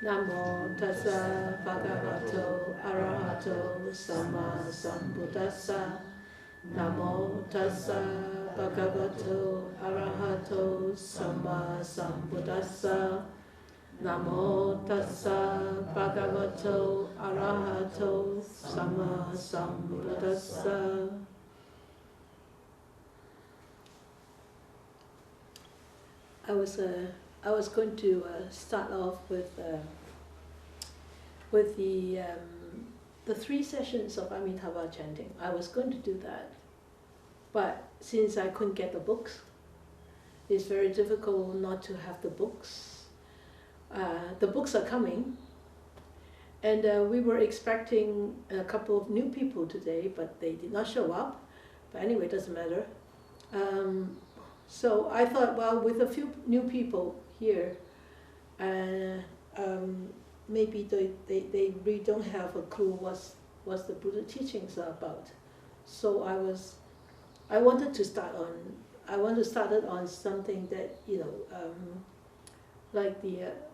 Namo tassa bhagavato arahato sama sambuddhassa. Namo tassa bhagavato arahato sama sambuddhassa. Namo tassa bhagavato arahato sama sambuddhassa. I was going to start off with the 3 sessions of Amitabha chanting. I was going to do that, but since I couldn't get the books, it's very difficult not to have the books. The books are coming, and we were expecting a couple of new people today, but they did not show up. But anyway, it doesn't matter. So I thought, well, with a few new people here, maybe they really don't have a clue what the Buddha teachings are about. So I wanted to start it on something that, like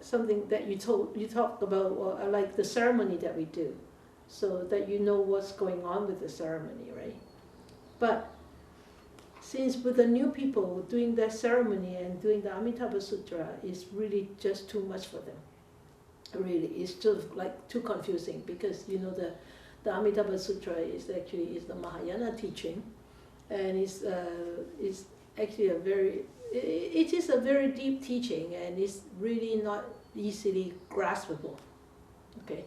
something that you talked about, or like the ceremony that we do, so that you know what's going on with the ceremony, right? But since with the new people doing that ceremony and doing the Amitabha Sutra is really just too much for them. Really, it's just like too confusing, because the Amitabha Sutra is the Mahayana teaching, and it's actually it is a very deep teaching, and it's really not easily graspable. Okay,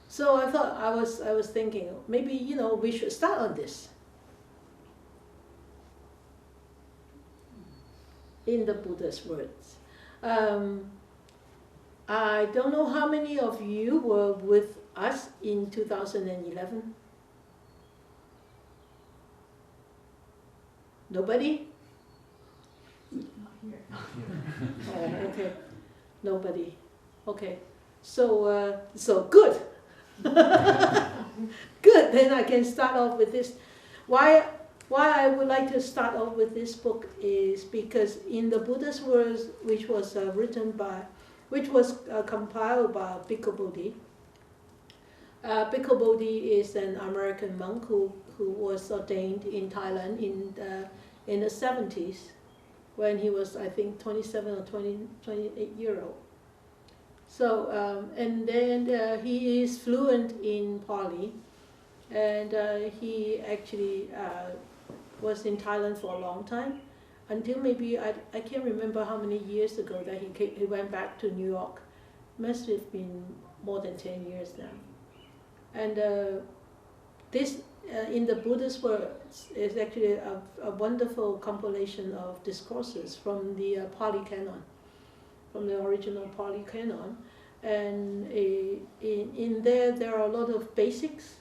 so I thought I was thinking maybe we should start on this. In the Buddha's words. I don't know how many of you were with us in 2011. Nobody? Okay, nobody. Okay, so good. Good. Then I can start off with this. Why I would like to start off with this book is because in the Buddha's words, which was compiled by Bhikkhu Bodhi. Bhikkhu Bodhi is an American monk who was ordained in Thailand in the 70s, when he was, I think, 27 or 28 year old. So and then he is fluent in Pali, and he actually was in Thailand for a long time, until maybe, I can't remember how many years ago that he went back to New York. Must have been more than 10 years now. And this, in the Buddhist words, is actually a wonderful compilation of discourses from the Pali Canon, from the original Pali Canon. And in there are a lot of basics,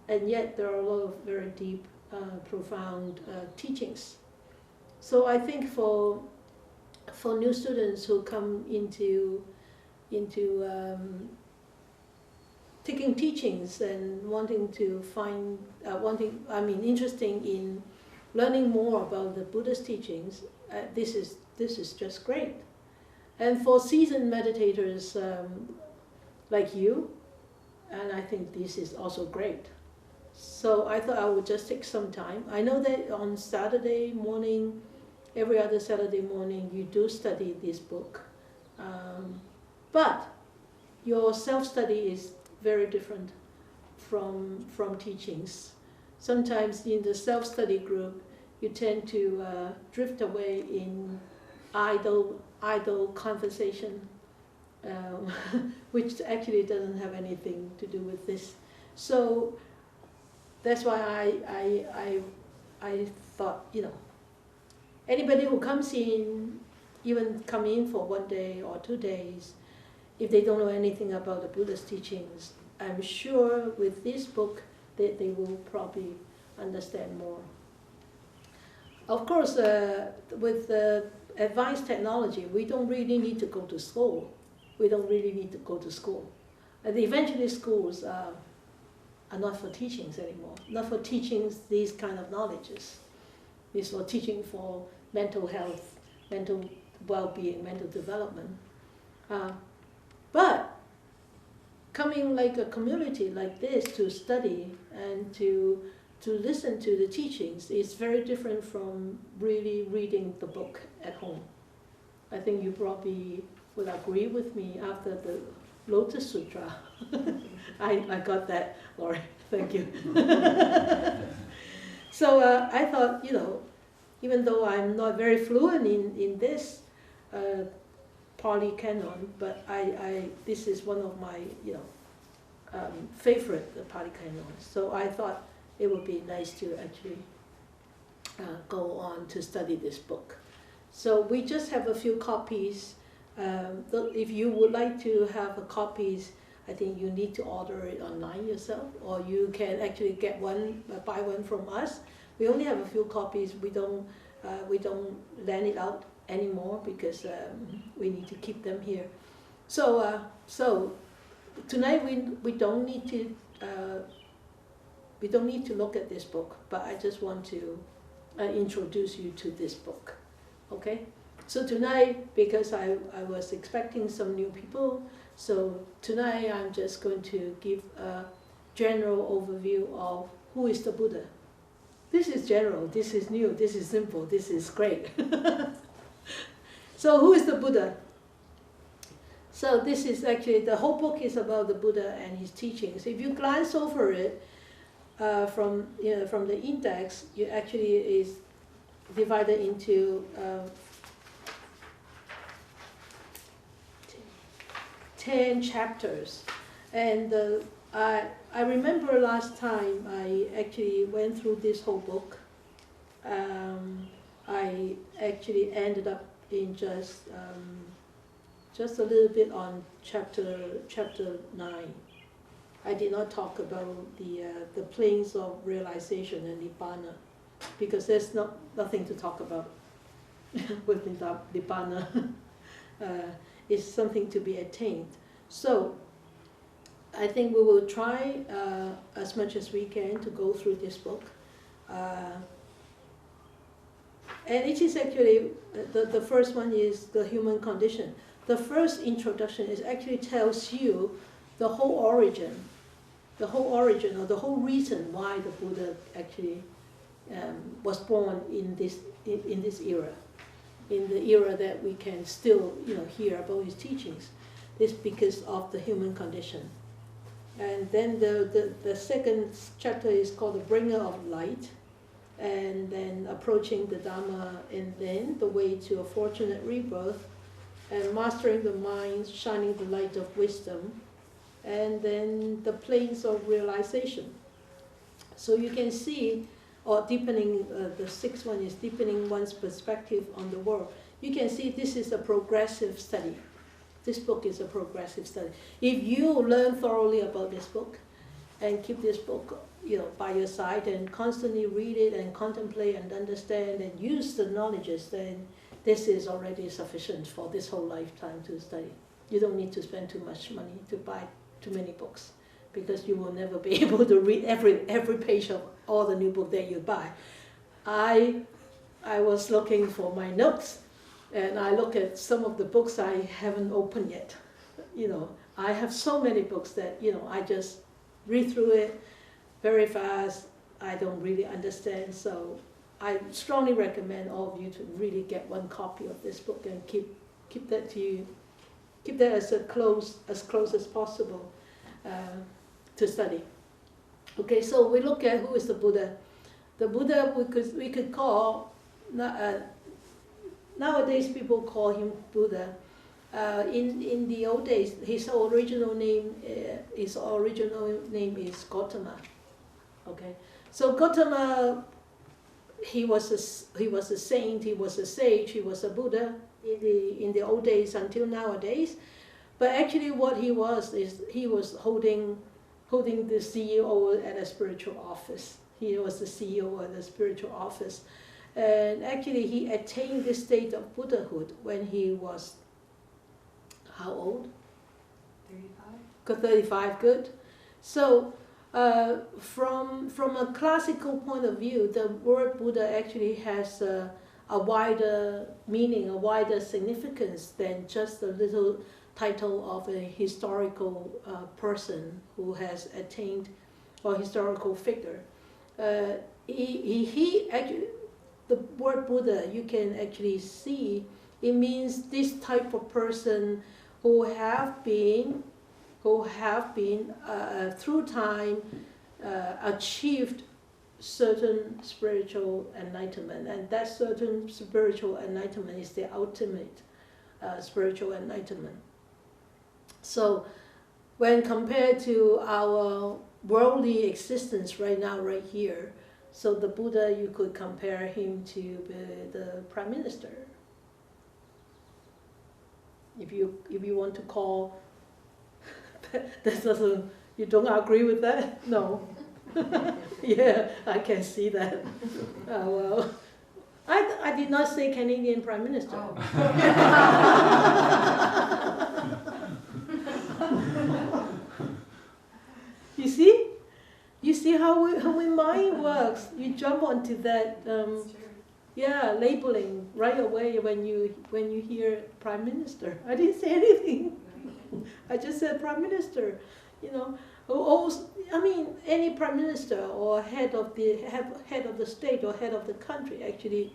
and yet there are a lot of very deep, profound teachings. So I think for new students who come into taking teachings and wanting to find interesting in learning more about the Buddhist teachings, this is just great. And for seasoned meditators like you, and I think this is also great. So I thought I would just take some time. I know that on Saturday morning, every other Saturday morning, you do study this book. But your self-study is very different from teachings. Sometimes in the self-study group, you tend to drift away in idle conversation, which actually doesn't have anything to do with this. So that's why I thought, anybody who comes in, even come in for 1 day or 2 days, if they don't know anything about the Buddhist teachings, I'm sure with this book they will probably understand more. Of course, with advanced technology, we don't really need to go to school. The evangelist schools are not for teachings anymore, not for teaching these kind of knowledges. It's for teaching for mental health, mental well-being, mental development. But coming like a community like this to study and to listen to the teachings is very different from really reading the book at home. I think you probably would agree with me after the Lotus Sutra. I got that, Laurie. Thank you. So I thought, even though I'm not very fluent in this Pali Canon, but this is one of my favorite Pali Canons. So I thought it would be nice to actually go on to study this book. So we just have a few copies. If you would like to have copies, I think you need to order it online yourself, or you can actually get one, buy one from us. We only have a few copies. We don't lend it out anymore because we need to keep them here. So tonight we don't need to look at this book, but I just want to introduce you to this book. Okay? So tonight, because I was expecting some new people, so tonight I'm just going to give a general overview of who is the Buddha. This is general, this is new, this is simple, this is great. So who is the Buddha? So this is actually, the whole book is about the Buddha and his teachings. If you glance over it from the index, you actually is divided into 10 chapters. And I remember last time I actually went through this whole book. I actually ended up in just a little bit on chapter 9. I did not talk about the planes of realization and Nibbana, because there's nothing to talk about with Nibbana. It's something to be attained. So I think we will try as much as we can to go through this book. And it is actually, the first one is the human condition. The first introduction actually tells you the whole origin or the whole reason why the Buddha actually was born in this era, in the era that we can still hear about his teachings. This because of the human condition. And then the second chapter is called the Bringer of Light, and then approaching the Dhamma, and then the way to a fortunate rebirth, and mastering the mind, shining the light of wisdom, and then the planes of realization. So you can see, or deepening, the sixth one is deepening one's perspective on the world. You can see this is a progressive study. This book is a progressive study. If you learn thoroughly about this book and keep this book by your side and constantly read it and contemplate and understand and use the knowledges, then this is already sufficient for this whole lifetime to study. You don't need to spend too much money to buy too many books, because you will never be able to read every page of all the new book that you buy. I was looking for my notes, and I look at some of the books I haven't opened yet. I have so many books that I just read through it very fast. I don't really understand, so I strongly recommend all of you to really get one copy of this book and keep that to you. Keep that as close as possible to study. Okay, so we look at who is the Buddha. The Buddha we could call, nowadays people call him Buddha. In the old days, his original name is Gautama. Okay, so Gautama, he was a saint, he was a sage, he was a Buddha in the old days until nowadays. But actually, what he was is he was holding the CEO at a spiritual office. He was the CEO at a spiritual office, and actually he attained this state of Buddhahood when he was how old? 35. 35, good. So from a classical point of view, the word Buddha actually has a wider meaning, a wider significance than just the little title of a historical person who has attained, or historical figure. He actually, the word Buddha, you can actually see, it means this type of person who have been through time achieved certain spiritual enlightenment, and that certain spiritual enlightenment is the ultimate spiritual enlightenment. So when compared to our worldly existence right now, right here, so the Buddha, you could compare him to the Prime Minister. If you want to call, that doesn't, you don't agree with that? No. Yeah, I can see that. Well, I did not say Canadian Prime Minister. Oh. You see how we mind works. You jump onto that, labeling right away when you hear Prime Minister. I didn't say anything. I just said Prime Minister. You know, I mean, any Prime Minister or head of the state or head of the country actually,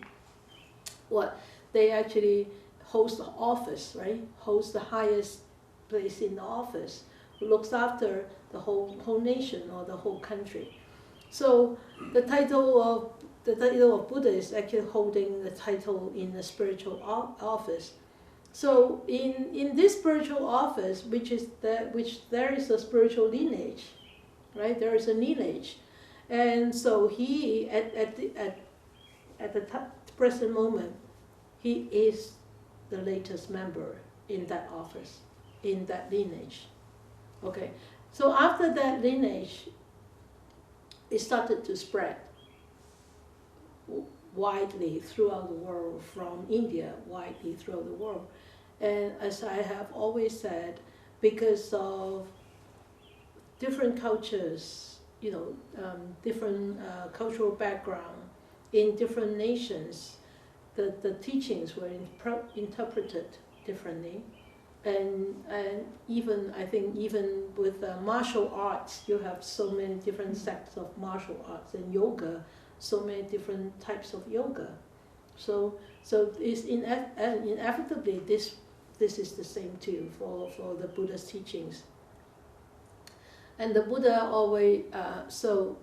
they actually host the office, right? Host the highest place in the office, who looks after the whole nation or the whole country. So the title of Buddha is actually holding the title in the spiritual office. So in this spiritual office, which there is a spiritual lineage, right? There is a lineage, and so he at the present moment, he is the latest member in that office, in that lineage. Okay, so after that lineage, it started to spread widely throughout the world, from India widely throughout the world. And as I have always said, because of different cultures, different cultural background in different nations, the teachings were interpreted differently. And even, I think, even with martial arts, you have so many different sects of martial arts, and yoga, so many different types of yoga. So it's inevitably this is the same too for the Buddha's teachings. And the Buddha always, so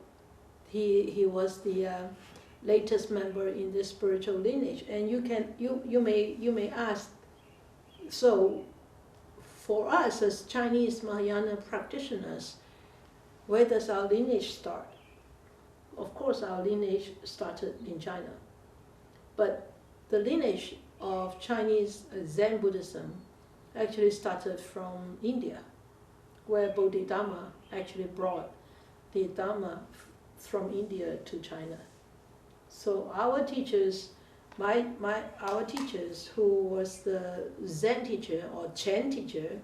he was the latest member in this spiritual lineage. And you may ask, so for us as Chinese Mahayana practitioners, where does our lineage start? Of course, our lineage started in China, but the lineage of Chinese Zen Buddhism actually started from India, where Bodhidharma actually brought the Dhamma from India to China. So our teachers, our teachers, who was the Zen teacher or Chen teacher,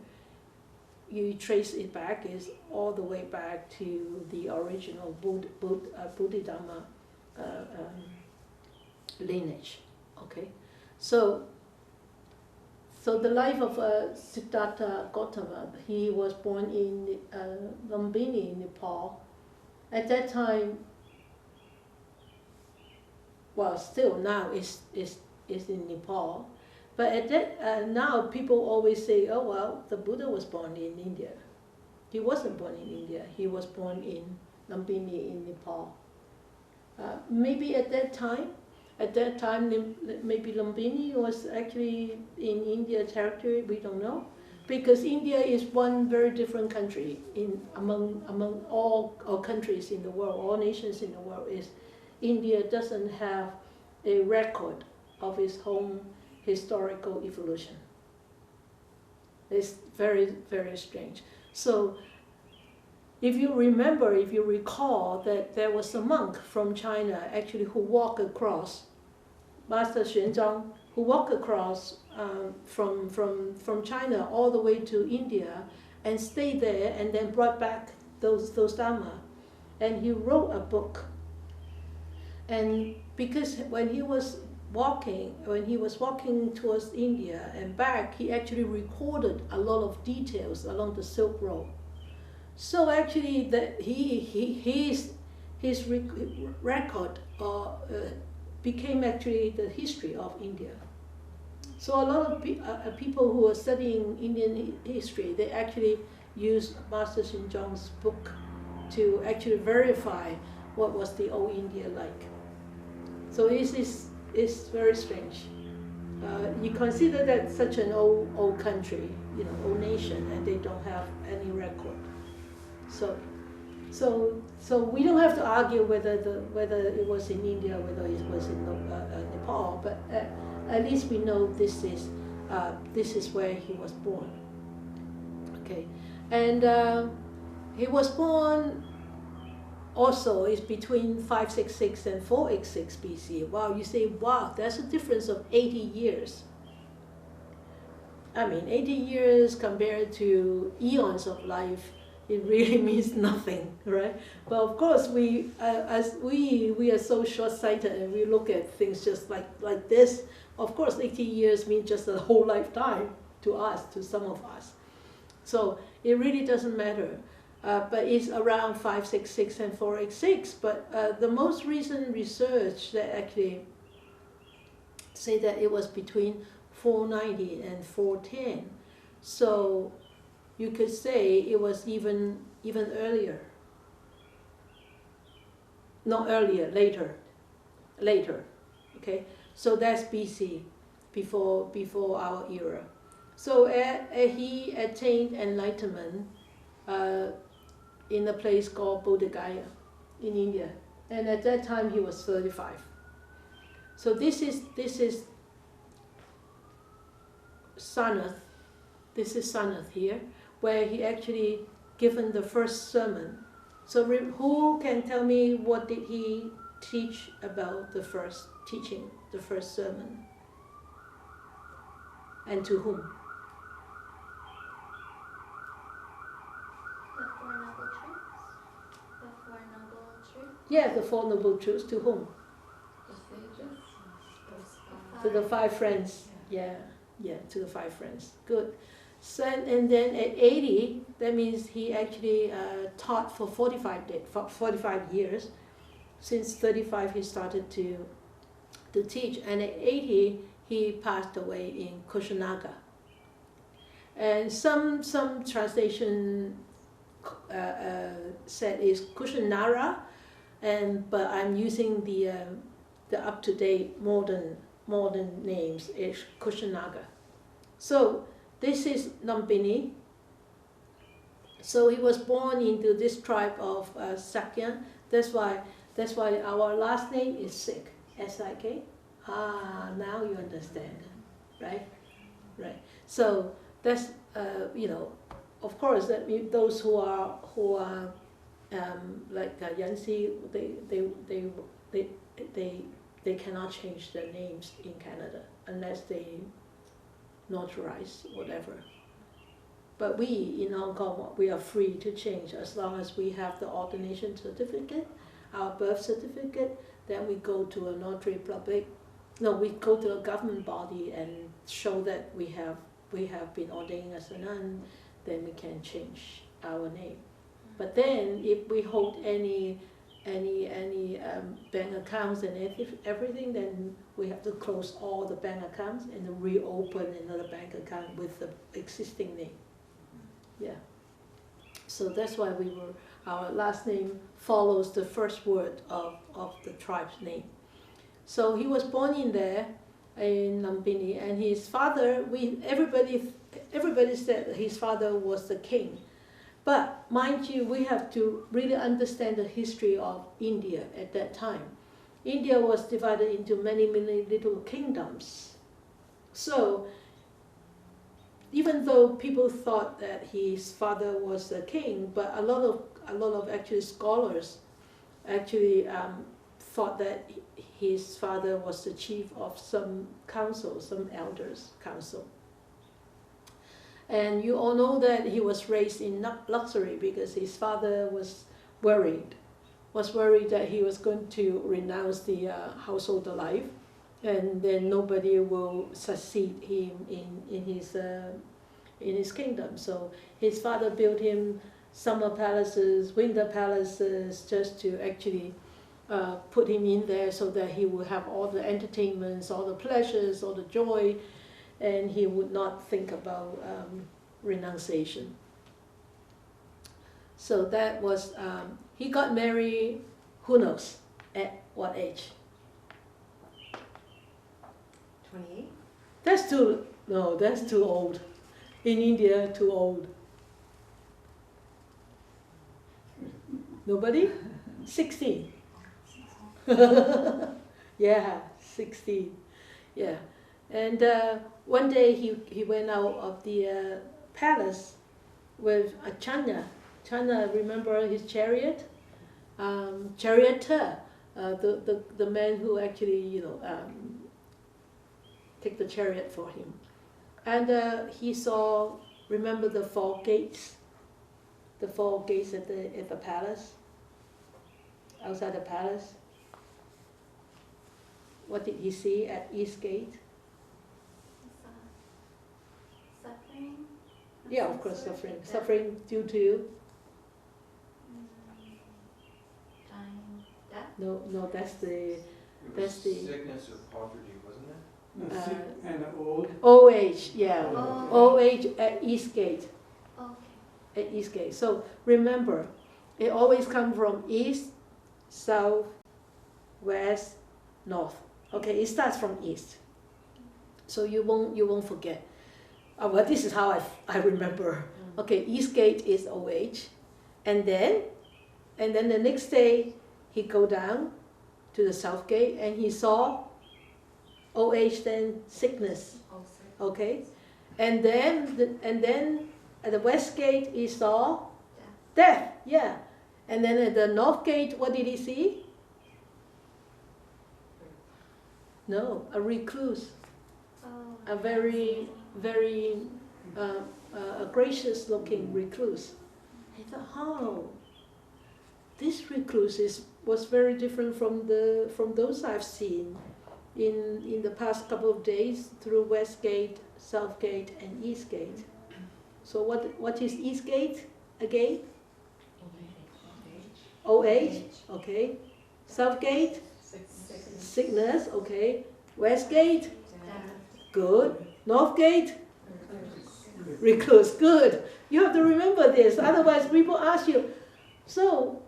you trace it back, is all the way back to the original Bodhidharma lineage. Okay, so the life of Siddhartha Gautama, he was born in Lumbini, Nepal. At that time, well, still now is in Nepal, but at that now people always say, oh well, the Buddha was born in India. He wasn't born in India. He was born in Lumbini in Nepal. Maybe at that time, maybe Lumbini was actually in India territory. We don't know, because India is one very different country among all countries in the world, all nations in the world. India doesn't have a record of its own historical evolution. It's very, very strange. So if you recall that there was a monk from China actually who walked across, Master Xuanzang, who walked across from China all the way to India and stayed there and then brought back those Dhamma. And he wrote a book. And because when he was when he was walking towards India and back, he actually recorded a lot of details along the Silk Road. So actually, that his record became actually the history of India. So a lot of people who are studying Indian history, they actually use Master Xinzhong's book to actually verify what was the old India like. So it's very strange. You consider that such an old country, old nation, and they don't have any record. So we don't have to argue whether it was in India, whether it was in Nepal, but at least we know this is where he was born. Okay, and he was born also is between 566 and 486 BC. Wow, you say, wow, that's a difference of 80 years. I mean, 80 years compared to eons of life, it really means nothing, right? But of course, we are so short-sighted and we look at things just like this. Of course, 80 years means just a whole lifetime to us, to some of us. So it really doesn't matter. But it's around 566 and 486. But the most recent research that actually say that it was between 490 and 410. So you could say it was even earlier. Not earlier, later. Okay, so that's BC, before our era. So he attained enlightenment in a place called Bodhi Gaya in India, and at that time he was 35. So this is Sanath. This is Sanath here, where he actually given the first sermon. So who can tell me what did he teach about the first teaching, the first sermon, and to whom? Yeah, the Four Noble Truths. To whom? To the five friends. Yeah, to the five friends. Good. So, and then at 80, that means he actually taught for 45 years. Since 35, he started to teach. And at 80, he passed away in Kushinaga. And some translation said is Kushinara, but I'm using the up-to-date modern names is Kushinaga. So this is Lumbini. So he was born into this tribe of Sakya. That's why our last name is Sik, S-I-K. Now you understand, right? Right. So that's of course that those who are like Yanxi, they cannot change their names in Canada unless they notarize whatever. But we in Hong Kong, we are free to change as long as we have the ordination certificate, our birth certificate. Then we go to a notary public. No, we go to a government body and show that we have been ordained as a nun. Then we can change our name. But then if we hold any bank accounts and everything, then we have to close all the bank accounts and reopen another bank account with the existing name. Yeah. So that's why our last name follows the first word of the tribe's name. So he was born in there, in Lumbini, and his father, everybody said his father was the king. But mind you, we have to really understand the history of India at that time. India was divided into many, many little kingdoms. So even though people thought that his father was a king, but a lot of actually scholars actually thought that his father was the chief of some council, some elders' council. And you all know that he was raised in luxury because his father was worried that he was going to renounce the household life and then nobody will succeed him in his kingdom. So his father built him summer palaces, winter palaces, just to actually put him in there so that he would have all the entertainments, all the pleasures, all the joy, and he would not think about renunciation. So that was, he got married, who knows, at what age? 28? That's too old. In India, too old. Nobody? 16. Yeah, 16. Yeah. And one day he went out of the palace with a Chanya. Chanya, remember his chariot? Charioteer, the man who actually, take the chariot for him. And he saw, remember the four gates? The four gates at the palace? Outside the palace? What did he see at East Gate? Suffering? Yeah, of course, suffering. Suffering due to? Dying, death? No, that's the sickness or poverty, wasn't it? Sick and old. old age, yeah. Oh. Old age at East Gate. Okay. At East Gate. So remember, it always comes from east, south, west, north. Okay, it starts from east. So you won't forget. Well, this is how I remember. Okay, East Gate is old age, and then the next day he go down to the South Gate and he saw old age, then sickness. Okay, and then at the West Gate he saw death. Yeah, and then at the North Gate, what did he see? No, a recluse, a very a gracious-looking recluse. I thought, oh, this recluse was very different from those I've seen in the past couple of days through West Gate, South Gate, and East Gate. So what is East Gate again? Old age. Okay. South Gate. Sickness. Okay. West Gate. Good. North Gate. Recluse. Good. You have to remember this. Otherwise, people ask you, so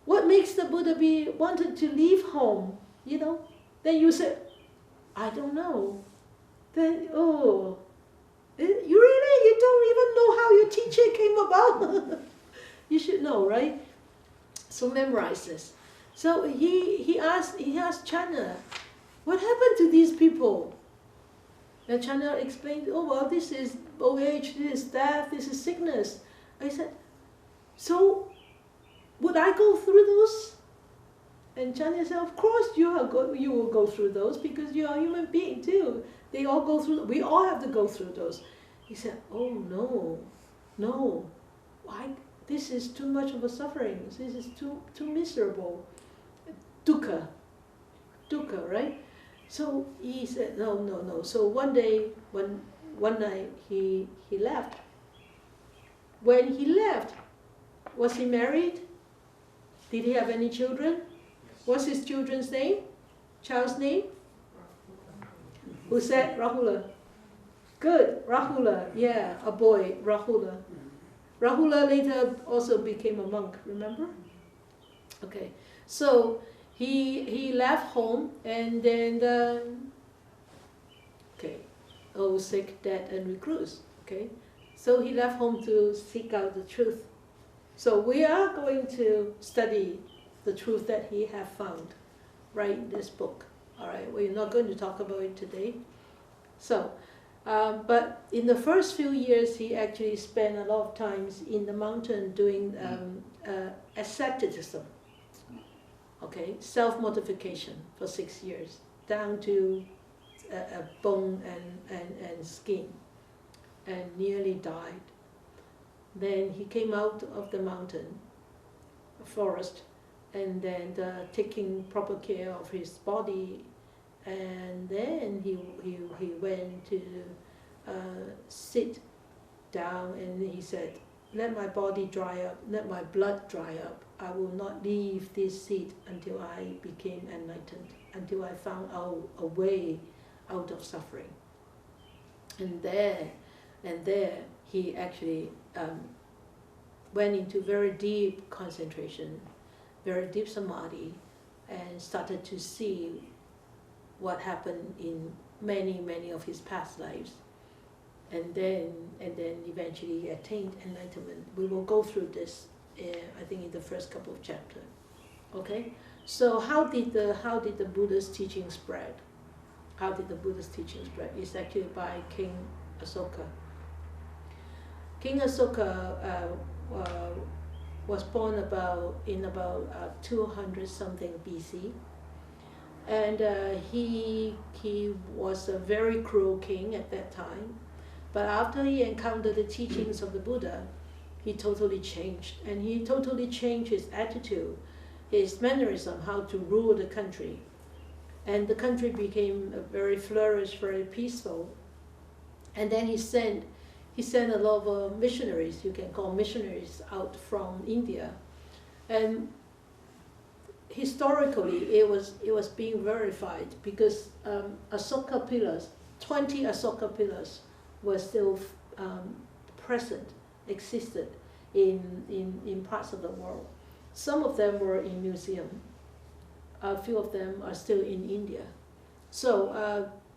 what makes the Buddha wanted to leave home? Then you say, I don't know. Then you don't even know how your teacher came about. You should know, right? So memorize this. So he asked Chanya, what happened to these people? And Chanya explained, this is old age, this is death, this is sickness. I said, so would I go through those? And Chanya said, of course you will go through those because you are a human being too. We all have to go through those. He said, oh no, why? This is too much of a suffering. This is too miserable. Dukkha, right? So he said, no. So one night he left. When he left, was he married? Did he have any children? What's his children's name? Child's name? Who said Rahula? Good, Rahula. Yeah, a boy, Rahula. Rahula later also became a monk, remember? Okay, so he left home and then, sick, dead, and recluse. Okay, so he left home to seek out the truth. So we are going to study the truth that he have found, right in this book. All right, we're not going to talk about it today. So, but in the first few years, he actually spent a lot of times in the mountain doing asceticism. Okay, self-mortification for 6 years, down to a bone and skin, and nearly died. Then he came out of the mountain, forest, and then taking proper care of his body And then he went to sit down, and he said, let my body dry up, let my blood dry up. I will not leave this seat until I became enlightened, until I found out a way out of suffering. And there he actually went into very deep concentration, very deep samadhi, and started to see what happened in many of his past lives. And then eventually he attained enlightenment. We will go through this, I think, in the first couple of chapters. Okay, so how did the Buddha's teaching spread? How did the Buddha's teaching spread? It's actually by King Ahsoka. King Ahsoka was born in about 200 something BC, and he was a very cruel king at that time. But after he encountered the teachings of the Buddha, he totally changed, and he totally changed his attitude, his mannerism, how to rule the country. And the country became very flourished, very peaceful. And then he sent a lot of missionaries, you can call missionaries, out from India. And historically, it was being verified because Ahsoka Pillars, 20 Ahsoka Pillars, were still present, existed in parts of the world. Some of them were in museum. A few of them are still in India. So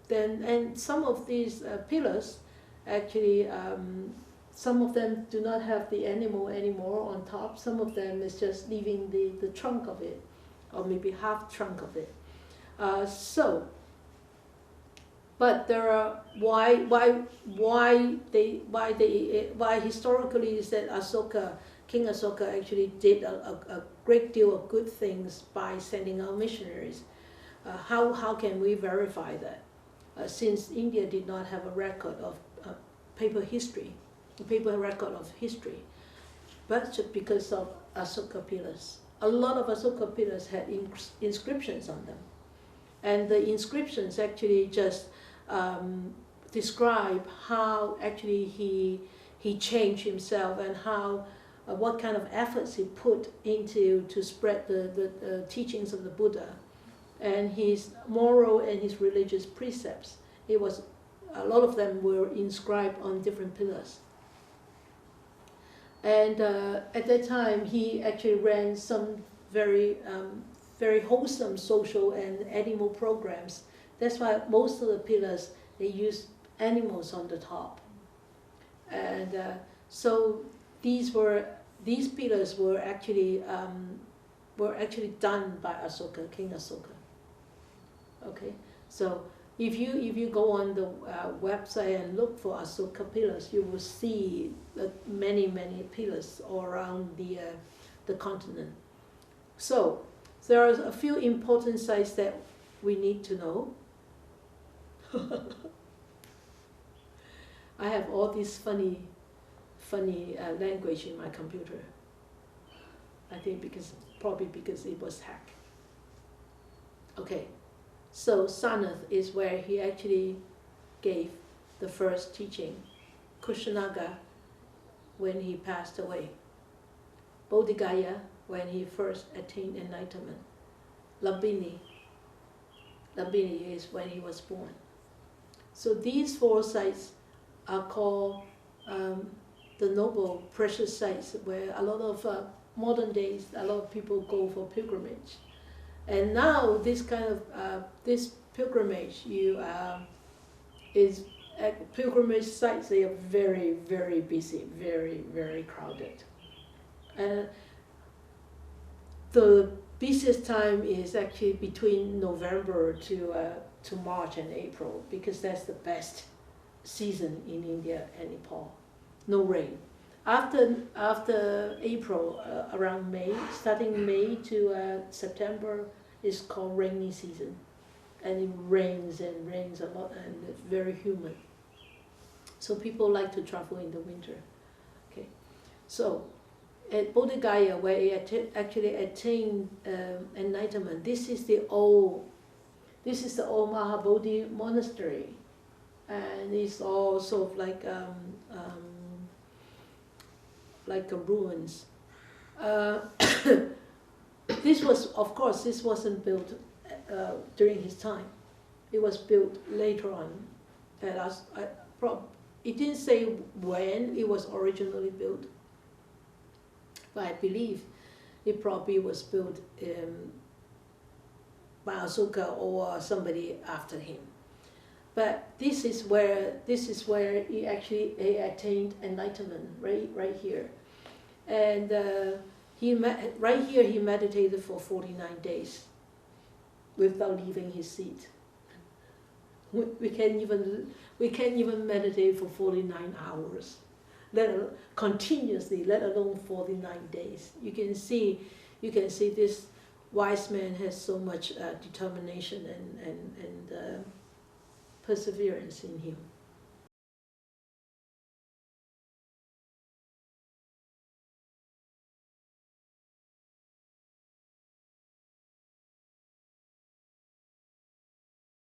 and some of these pillars, actually, some of them do not have the animal anymore on top. Some of them is just leaving the trunk of it, or maybe half trunk of it. But there are why historically is that King Ahsoka actually did a great deal of good things by sending out missionaries. How can we verify that? Since India did not have a record of paper record of history, but just because of Ahsoka Pillars. A lot of Ahsoka Pillars had inscriptions on them, and the inscriptions actually just describe how actually he changed himself, and how what kind of efforts he put into to spread the teachings of the Buddha, and his moral and his religious precepts. A lot of them were inscribed on different pillars. And at that time, he actually ran some very wholesome social and animal programs. That's why most of the pillars, they use animals on the top. And so these pillars were actually done by Ahsoka, King Ahsoka. Okay, so if you go on the website and look for Ahsoka Pillars, you will see many pillars all around the continent. So there are a few important sites that we need to know. I have all this funny language in my computer. I think probably because it was hacked. Okay, so Sanath is where he actually gave the first teaching. Kushanagga, when he passed away. Bodhigaya, when he first attained enlightenment. Lumbini is when he was born. So these 4 sites are called the noble, precious sites, where a lot of modern days, a lot of people go for pilgrimage. And now this kind of this pilgrimage, pilgrimage sites. They are very busy, very crowded. And the busiest time is actually between November to March and April, because that's the best season in India and Nepal. No rain. After April, around May, starting May to September, is called rainy season, and it rains a lot, and it's very humid. So people like to travel in the winter. Okay, so at Bodhigaya, where he actually attained enlightenment, this is the old This is the old Mahabodhi monastery, and it's all sort of like a ruins. This was, of course, this wasn't built during his time. It was built later on. And it didn't say when it was originally built, but I believe it probably was built by Ahsoka or somebody after him. But this is where he actually attained enlightenment, right here. And right here he meditated for 49 days without leaving his seat. We can't even meditate for 49 hours, continuously, let alone 49 days. You can see this wise man has so much determination and perseverance in him.